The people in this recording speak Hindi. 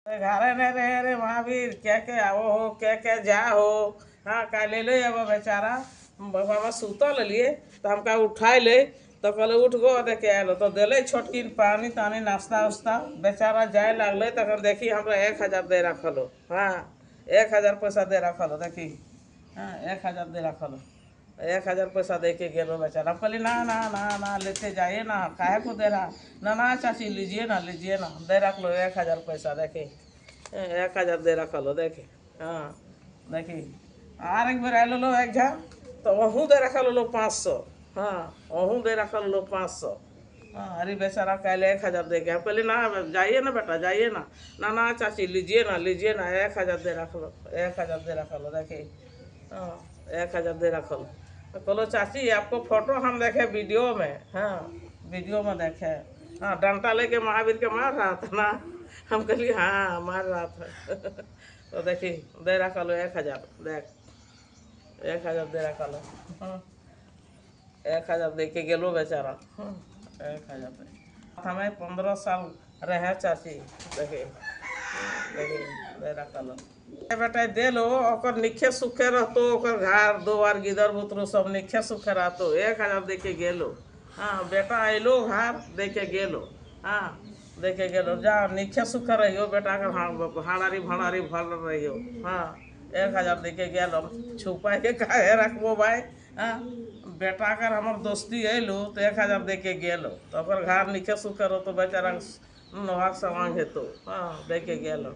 घरे नहीं रहे रे महावीर, क्या क्या आओ हो, क्या क्या जा हो। हाँ का ले लो अब बेचारा बाबा सुतल लिए तो हमका उठाए ले, तो कहले उठ गो देखे आलो तो दिले छोटकी पानी तानी नाश्ता उस्ता। बेचारा जाए लगले तक देखी हमरा 1,000 दे रखलो। हाँ 1,000 पैसा दे रखलो देखी। हाँ 1,000 दे रखलो। 1,000 पैसा दे के गेलो बेचारा। हम कहली ना ना ना ना लेते जाइए ना, काहे को दे रहा। ना ना चाची लीजिए ना दे रख लो 1,000 पैसा देखी। 1,000 दे रख लो देखी। हाँ देखी आर एक बेर आयल लो एक झा तो वहूँ दे रख लो 500। हाँ वहूँ दे रख लो 500। हाँ अरे बेचारा कल 1,000 दे के हम कहली ना जाइए ना बेटा जाइए ना। ना ना चाची लीजिए ना 1,000 दे रख लो 1,000 दे रख लो देखी। हाँ 1,000 दे रख लो। तो बोलो चाची आपको फोटो हम देखे वीडियो में। हाँ वीडियो में देखे। हाँ डंडा लेके महावीर के मार रहा था ना। हम कहली हाँ मार रहा था। तो देखी दे रखा लो 1,000 देख 1,000 दे रखा लो। हाँ 1,000 दे के गेलो बेचारा। हाँ 1,000 दे हमें 15 साल रहे चाची देखी। देखी दे रखा लो बेटा दे लो ओकर निखे सुखे रहतो ओकर घर दुआर गिदर बुतरू सब निखे सुखे रहतो 1,000 दे के गेलो। हाँ बेटा अलो घर दे के गेलो। हाँ देखे गेलो जा निखे सुखे रहियो बेटा के हाड़ारी भाड़ारी भल रहियो। हाँ 1,000 दे के गेलो छुपा के काहे रखबो भाई। हाँ बेटा कर हमर दोस्ती अलो तो 1,000 दे के गेलो तो ओकर घर निखे सुखे रहो तो बेचारा नोहार समांग हेतो। हाँ दे के गेलो।